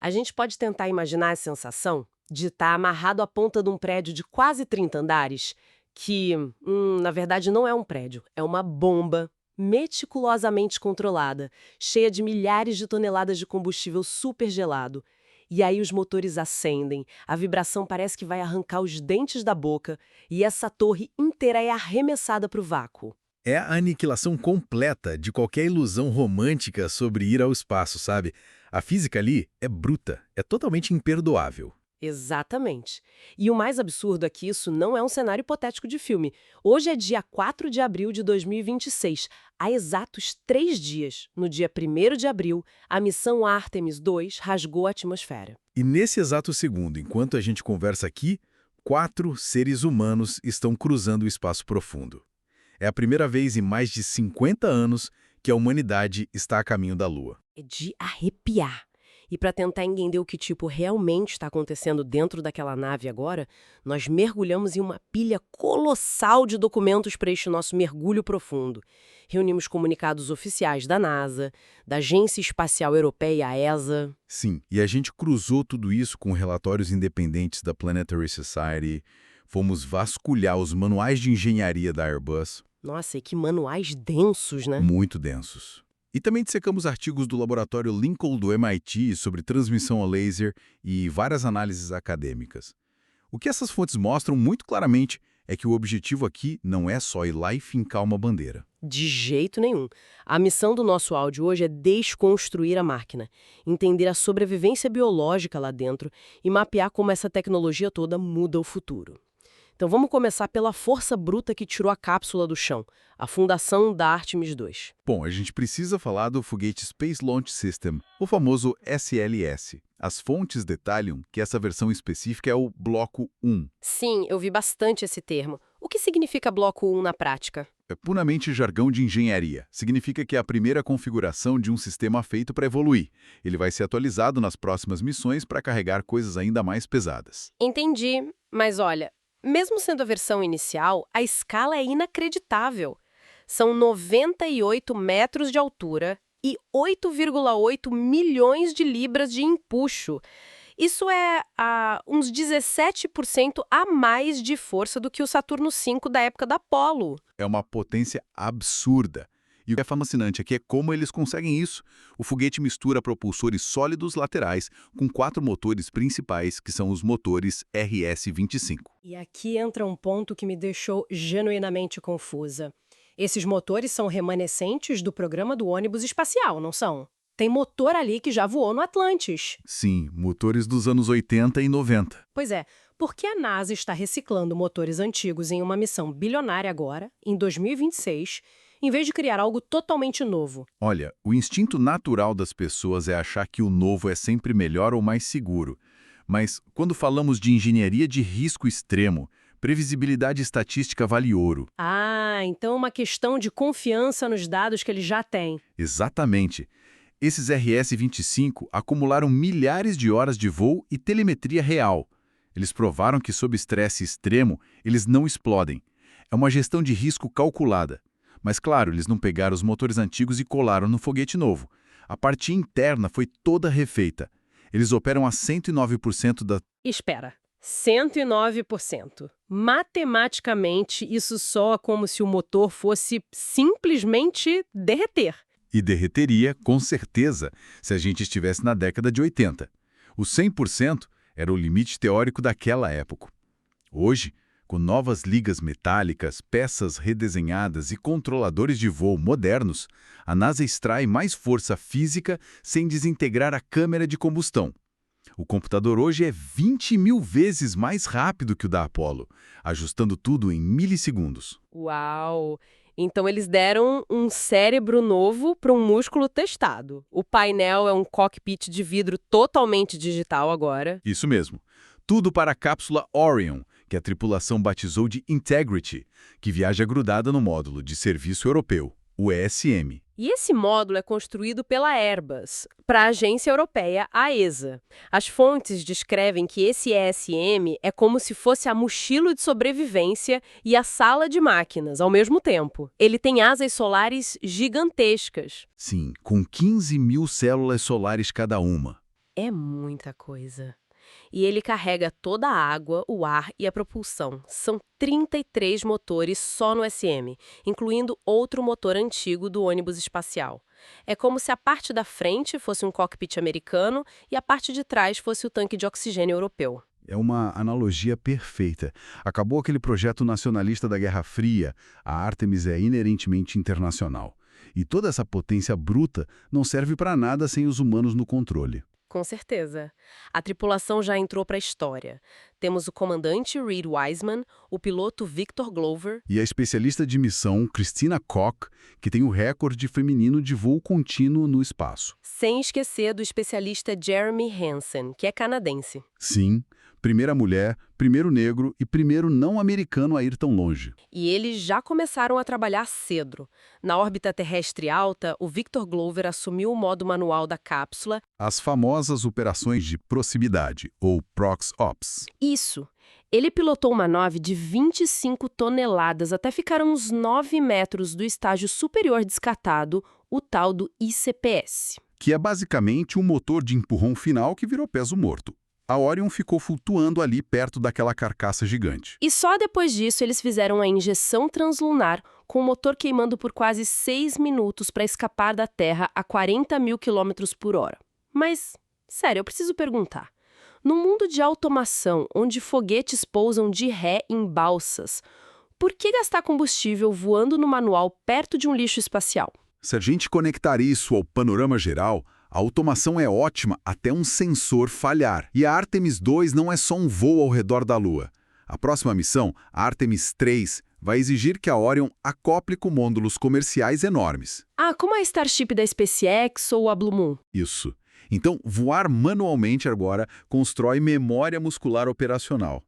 A gente pode tentar imaginar a sensação de estar amarrado à ponta de um prédio de quase 30 andares, que, na verdade, não é um prédio, é uma bomba meticulosamente controlada, cheia de milhares de toneladas de combustível super gelado. E aí os motores acendem, a vibração parece que vai arrancar os dentes da boca e essa torre inteira é arremessada para o vácuo. É a aniquilação completa de qualquer ilusão romântica sobre ir ao espaço, sabe? A física ali é bruta, é totalmente imperdoável. Exatamente. E o mais absurdo é que isso não é um cenário hipotético de filme. Hoje é dia 4 de abril de 2026. Há exatos 3 dias, no dia 1º de abril, a missão Artemis 2 rasgou a atmosfera. E nesse exato segundo, enquanto a gente conversa aqui, 4 seres humanos estão cruzando o espaço profundo. É a primeira vez em mais de 50 anos que a humanidade está a caminho da Lua. É de arrepiar. E para tentar entender o que realmente está acontecendo dentro daquela nave agora, nós mergulhamos em uma pilha colossal de documentos para este nosso mergulho profundo. Reunimos comunicados oficiais da NASA, da Agência Espacial Europeia, a ESA. Sim, e a gente cruzou tudo isso com relatórios independentes da Planetary Society, fomos vasculhar os manuais de engenharia da Airbus, Nossa, e que manuais densos, né? muito densos. E também dissecamos artigos do laboratório Lincoln do MIT sobre transmissão a laser e várias análises acadêmicas. O que essas fontes mostram muito claramente é que o objetivo aqui não é só ir lá e fincar uma bandeira. De jeito nenhum. A missão do nosso áudio hoje é desconstruir a máquina, entender a sobrevivência biológica lá dentro e mapear como essa tecnologia toda muda o futuro. Então vamos começar pela força bruta que tirou a cápsula do chão, a fundação da Artemis 2. Bom, a gente precisa falar do foguete Space Launch System, o famoso SLS. As fontes detalham que essa versão específica é o Bloco 1. Sim, eu vi bastante esse termo. O que significa bloco 1 na prática? É puramente jargão de engenharia. Significa que é a primeira configuração de um sistema feito para evoluir. Ele vai ser atualizado nas próximas missões para carregar coisas ainda mais pesadas. Entendi, mas olha, mesmo sendo a versão inicial, a escala é inacreditável. São 98 metros de altura e 8,8 milhões de libras de empuxo. Isso é uns 17% a mais de força do que o Saturno V da época da Apollo. É uma potência absurda. E o que é fascinante aqui é como eles conseguem isso. O foguete mistura propulsores sólidos laterais com 4 motores principais, que são os motores RS-25. E aqui entra um ponto que me deixou genuinamente confusa. Esses motores são remanescentes do programa do ônibus espacial, não são? Tem motor ali que já voou no Atlantis. Sim, motores dos anos 80 e 90. Pois é, por que a NASA está reciclando motores antigos em uma missão bilionária agora, em 2026, em vez de criar algo totalmente novo? Olha, o instinto natural das pessoas é achar que o novo é sempre melhor ou mais seguro. Mas, quando falamos de engenharia de risco extremo, previsibilidade estatística vale ouro. Ah, então é uma questão de confiança nos dados que ele já tem. Exatamente. Esses RS-25 acumularam milhares de horas de voo e telemetria real. Eles provaram que, sob estresse extremo, eles não explodem. É uma gestão de risco calculada. Mas, claro, eles não pegaram os motores antigos e colaram no foguete novo. A parte interna foi toda refeita. Eles operam a 109% da... Espera, 109%. Matematicamente, isso soa como se o motor fosse simplesmente derreter. E derreteria, com certeza, se a gente estivesse na década de 80. O 100% era o limite teórico daquela época. Hoje, com novas ligas metálicas, peças redesenhadas e controladores de voo modernos, a NASA extrai mais força física sem desintegrar a câmara de combustão. O computador hoje é 20 mil vezes mais rápido que o da Apollo, ajustando tudo em milissegundos. Uau! Então eles deram um cérebro novo para um músculo testado. O painel é um cockpit de vidro totalmente digital agora. Isso mesmo. Tudo para a cápsula Orion, que a tripulação batizou de Integrity, que viaja grudada no módulo de serviço europeu, o ESM. E esse módulo é construído pela Airbus, para a agência europeia, a ESA. As fontes descrevem que esse ESM é como se fosse a mochila de sobrevivência e a sala de máquinas, ao mesmo tempo. Ele tem asas solares gigantescas. Sim, com 15 mil células solares cada uma. É muita coisa. E ele carrega toda a água, o ar e a propulsão. São 33 motores só no SM, incluindo outro motor antigo do ônibus espacial. É como se a parte da frente fosse um cockpit americano e a parte de trás fosse o tanque de oxigênio europeu. É uma analogia perfeita. Acabou aquele projeto nacionalista da Guerra Fria. A Artemis é inerentemente internacional. E toda essa potência bruta não serve para nada sem os humanos no controle. Com certeza. A tripulação já entrou para a história. Temos o comandante Reed Wiseman, o piloto Victor Glover. E a especialista de missão, Christina Koch, que tem o recorde feminino de voo contínuo no espaço. Sem esquecer do especialista Jeremy Hansen, que é canadense. Sim, primeira mulher, primeiro negro e primeiro não americano a ir tão longe. E eles já começaram a trabalhar cedo. Na órbita terrestre alta, o Victor Glover assumiu o modo manual da cápsula. As famosas operações de proximidade, ou Prox-Ops. Isso. Ele pilotou uma nave de 25 toneladas até ficar a uns 9 metros do estágio superior descartado, o tal do ICPS. Que é basicamente um motor de empurrão final que virou peso morto. A Orion ficou flutuando ali perto daquela carcaça gigante. E só depois disso eles fizeram a injeção translunar, com o motor queimando por quase 6 minutos para escapar da Terra a 40 mil quilômetros por hora. Mas, sério, eu preciso perguntar. No mundo de automação, onde foguetes pousam de ré em balsas, por que gastar combustível voando no manual perto de um lixo espacial? Se a gente conectar isso ao panorama geral, a automação é ótima até um sensor falhar. E a Artemis 2 não é só um voo ao redor da Lua. A próxima missão, a Artemis 3, vai exigir que a Orion acople com môdulos comerciais enormes. Ah, como a Starship da SpaceX ou a Blue Moon? Isso. Então, voar manualmente agora constrói memória muscular operacional.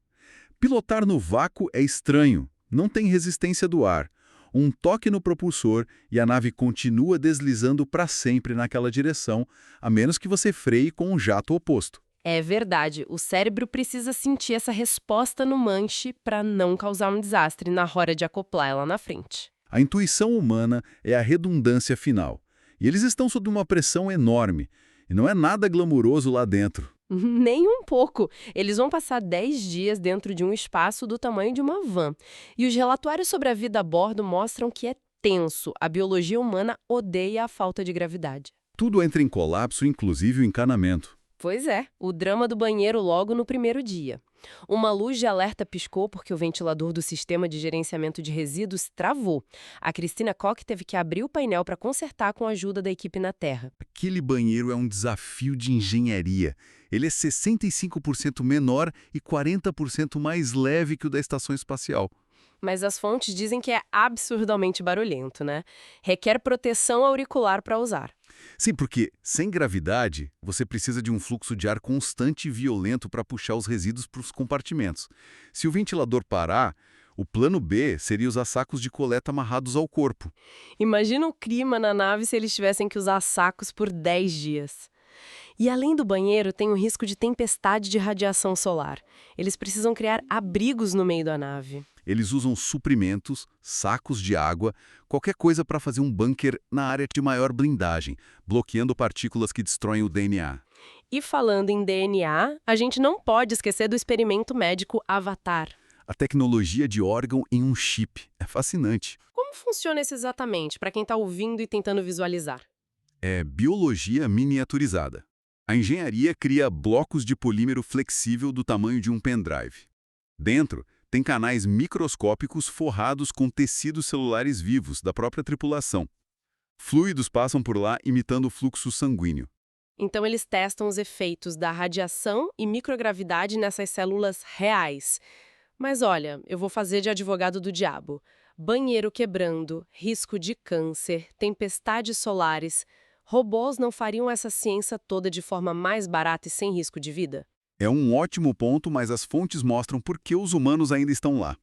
Pilotar no vácuo é estranho, não tem resistência do ar. Um toque no propulsor e a nave continua deslizando para sempre naquela direção, a menos que você freie com um jato oposto. É verdade, o cérebro precisa sentir essa resposta no manche para não causar um desastre na hora de acoplar ela na frente. A intuição humana é a redundância final. E eles estão sob uma pressão enorme. E não é nada glamuroso lá dentro. Nem um pouco. Eles vão passar 10 dias dentro de um espaço do tamanho de uma van. E os relatórios sobre a vida a bordo mostram que é tenso. A biologia humana odeia a falta de gravidade. Tudo entra em colapso, inclusive o encanamento. Pois é, o drama do banheiro logo no primeiro dia. Uma luz de alerta piscou porque o ventilador do sistema de gerenciamento de resíduos travou. A Christina Koch teve que abrir o painel para consertar com a ajuda da equipe na Terra. Aquele banheiro é um desafio de engenharia. Ele é 65% menor e 40% mais leve que o da estação espacial. Mas as fontes dizem que é absurdamente barulhento, né? Requer proteção auricular para usar. Sim, porque sem gravidade, você precisa de um fluxo de ar constante e violento para puxar os resíduos para os compartimentos. Se o ventilador parar, o plano B seria usar sacos de coleta amarrados ao corpo. Imagina o clima na nave se eles tivessem que usar sacos por 10 dias. E além do banheiro, tem o risco de tempestade de radiação solar. Eles precisam criar abrigos no meio da nave. Eles usam suprimentos, sacos de água, qualquer coisa para fazer um bunker na área de maior blindagem, bloqueando partículas que destroem o DNA. E falando em DNA, a gente não pode esquecer do experimento médico Avatar. A tecnologia de órgão em um chip é fascinante. Como funciona isso exatamente, para quem está ouvindo e tentando visualizar? É biologia miniaturizada. A engenharia cria blocos de polímero flexível do tamanho de um pendrive. Dentro, tem canais microscópicos forrados com tecidos celulares vivos da própria tripulação. Fluidos passam por lá imitando o fluxo sanguíneo. Então eles testam os efeitos da radiação e microgravidade nessas células reais. Mas olha, eu vou fazer de advogado do diabo. Banheiro quebrando, risco de câncer, tempestades solares. Robôs não fariam essa ciência toda de forma mais barata e sem risco de vida? É um ótimo ponto, mas as fontes mostram por que os humanos ainda estão lá.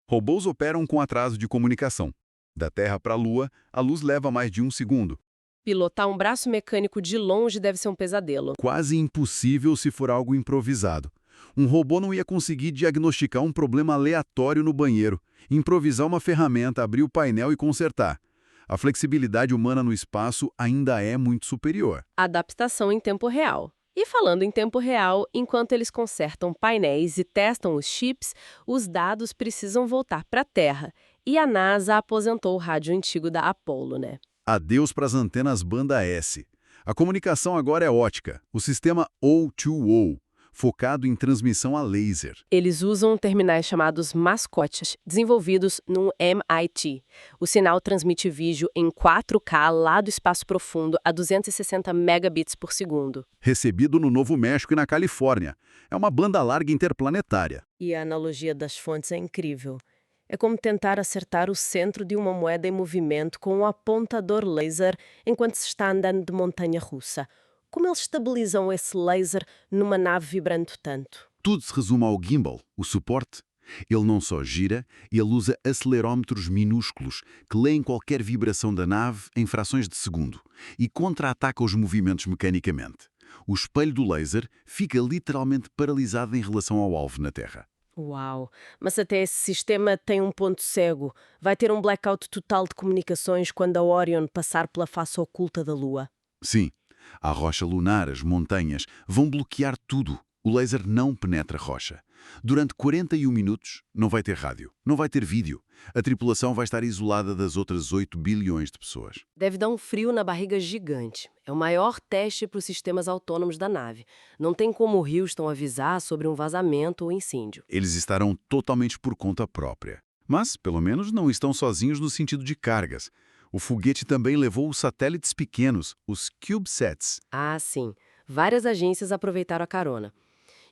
Robôs operam com atraso de comunicação. Da Terra para a Lua, a luz leva mais de 1 segundo. Pilotar um braço mecânico de longe deve ser um pesadelo. Quase impossível se for algo improvisado. Um robô não ia conseguir diagnosticar um problema aleatório no banheiro, improvisar uma ferramenta, abrir o painel e consertar. A flexibilidade humana no espaço ainda é muito superior. Adaptação em tempo real. E falando em tempo real, enquanto eles consertam painéis e testam os chips, os dados precisam voltar para a Terra. E a NASA aposentou o rádio antigo da Apollo, né? Adeus para as antenas banda S. A comunicação agora é ótica, o sistema O2O, focado em transmissão a laser. Eles usam terminais chamados mascotes, desenvolvidos no MIT. O sinal transmite vídeo em 4K lá do espaço profundo a 260 megabits por segundo. Recebido no Novo México e na Califórnia. É uma banda larga interplanetária. E a analogia das fontes é incrível. É como tentar acertar o centro de uma moeda em movimento com um apontador laser enquanto se está andando de montanha-russa. Como eles estabilizam esse laser numa nave vibrando tanto? Tudo se resume ao gimbal, o suporte. Ele não só gira, ele usa acelerómetros minúsculos que leem qualquer vibração da nave em frações de segundo e contra-ataca os movimentos mecanicamente. O espelho do laser fica literalmente paralisado em relação ao alvo na Terra. Uau! Mas até esse sistema tem um ponto cego. Vai ter um blackout total de comunicações quando a Orion passar pela face oculta da Lua. Sim, a rocha lunar, as montanhas, vão bloquear tudo. O laser não penetra a rocha. Durante 41 minutos, não vai ter rádio, não vai ter vídeo. A tripulação vai estar isolada das outras 8 bilhões de pessoas. Deve dar um frio na barriga gigante. É o maior teste para os sistemas autônomos da nave. Não tem como o Houston avisar sobre um vazamento ou incêndio. Eles estarão totalmente por conta própria. Mas, pelo menos, não estão sozinhos no sentido de cargas. O foguete também levou os satélites pequenos, os CubeSats. Ah, sim. Várias agências aproveitaram a carona.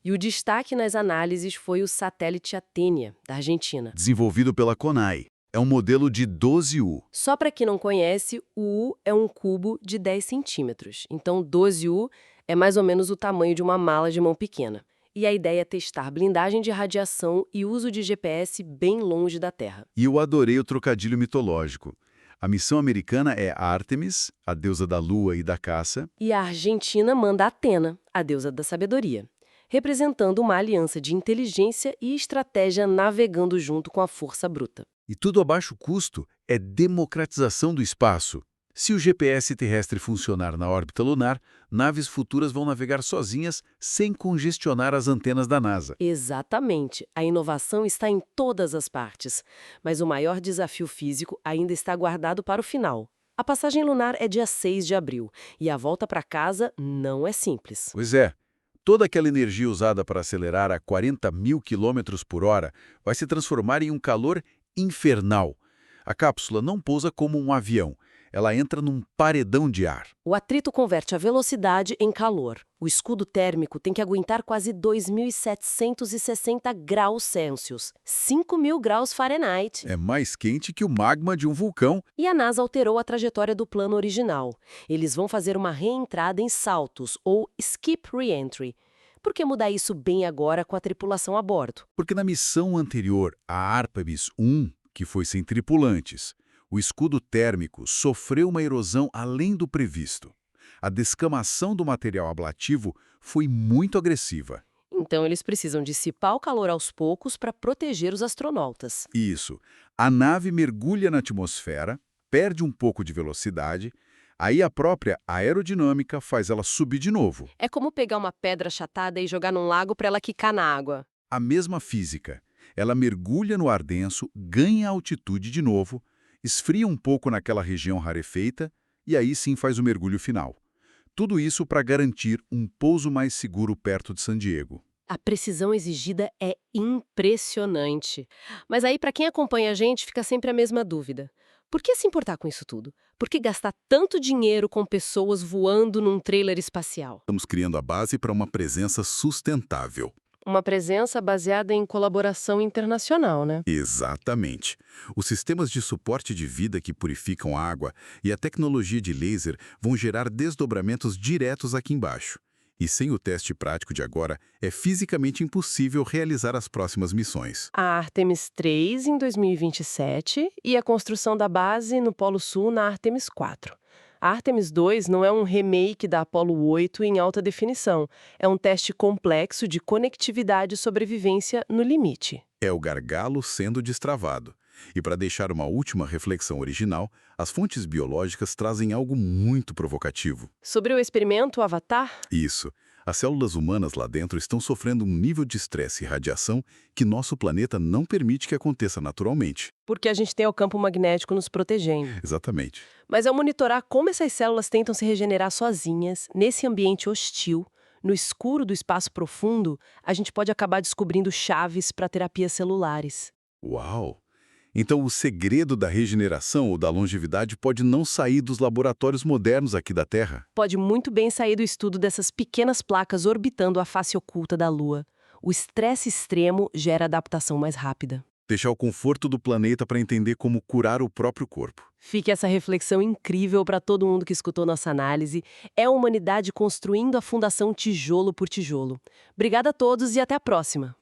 E o destaque nas análises foi o satélite Athenia, da Argentina. Desenvolvido pela CONAI. É um modelo de 12U. Só para quem não conhece, o U é um cubo de 10 centímetros. Então, 12U é mais ou menos o tamanho de uma mala de mão pequena. E a ideia é testar blindagem de radiação e uso de GPS bem longe da Terra. E eu adorei o trocadilho mitológico. A missão americana é Ártemis, a deusa da lua e da caça. E a Argentina manda Atena, a deusa da sabedoria, representando uma aliança de inteligência e estratégia navegando junto com a força bruta. E tudo a baixo custo é democratização do espaço. Se o GPS terrestre funcionar na órbita lunar, naves futuras vão navegar sozinhas sem congestionar as antenas da NASA. Exatamente. A inovação está em todas as partes. Mas o maior desafio físico ainda está guardado para o final. A passagem lunar é dia 6 de abril e a volta para casa não é simples. Pois é. Toda aquela energia usada para acelerar a 40 mil quilômetros por hora vai se transformar em um calor infernal. A cápsula não pousa como um avião. Ela entra num paredão de ar. O atrito converte a velocidade em calor. O escudo térmico tem que aguentar quase 2.760 graus Celsius, 5.000 graus Fahrenheit. É mais quente que o magma de um vulcão. E a NASA alterou a trajetória do plano original. Eles vão fazer uma reentrada em saltos, ou skip re-entry. Por que mudar isso bem agora com a tripulação a bordo? Porque na missão anterior, a Artemis 1, que foi sem tripulantes, o escudo térmico sofreu uma erosão além do previsto. A descamação do material ablativo foi muito agressiva. Então eles precisam dissipar o calor aos poucos para proteger os astronautas. Isso. A nave mergulha na atmosfera, perde um pouco de velocidade, aí a própria aerodinâmica faz ela subir de novo. É como pegar uma pedra achatada e jogar num lago para ela quicar na água. A mesma física. Ela mergulha no ar denso, ganha altitude de novo, esfria um pouco naquela região rarefeita e aí sim faz o mergulho final. Tudo isso para garantir um pouso mais seguro perto de San Diego. A precisão exigida é impressionante. Mas aí, para quem acompanha a gente, fica sempre a mesma dúvida. Por que se importar com isso tudo? Por que gastar tanto dinheiro com pessoas voando num trailer espacial? Estamos criando a base para uma presença sustentável. Uma presença baseada em colaboração internacional, né? Exatamente. Os sistemas de suporte de vida que purificam a água e a tecnologia de laser vão gerar desdobramentos diretos aqui embaixo. E sem o teste prático de agora, é fisicamente impossível realizar as próximas missões. A Artemis 3 em 2027 e a construção da base no Polo Sul na Artemis 4. A Artemis 2 não é um remake da Apollo 8 em alta definição. É um teste complexo de conectividade e sobrevivência no limite. É o gargalo sendo destravado. E para deixar uma última reflexão original, as fontes biológicas trazem algo muito provocativo. Sobre o experimento Avatar? Isso. As células humanas lá dentro estão sofrendo um nível de estresse e radiação que nosso planeta não permite que aconteça naturalmente. Porque a gente tem o campo magnético nos protegendo. Exatamente. Mas ao monitorar como essas células tentam se regenerar sozinhas, nesse ambiente hostil, no escuro do espaço profundo, a gente pode acabar descobrindo chaves para terapias celulares. Uau! Então o segredo da regeneração ou da longevidade pode não sair dos laboratórios modernos aqui da Terra? Pode muito bem sair do estudo dessas pequenas placas orbitando a face oculta da Lua. O estresse extremo gera adaptação mais rápida. Deixar o conforto do planeta para entender como curar o próprio corpo. Fique essa reflexão incrível para todo mundo que escutou nossa análise. É a humanidade construindo a fundação tijolo por tijolo. Obrigada a todos e até a próxima!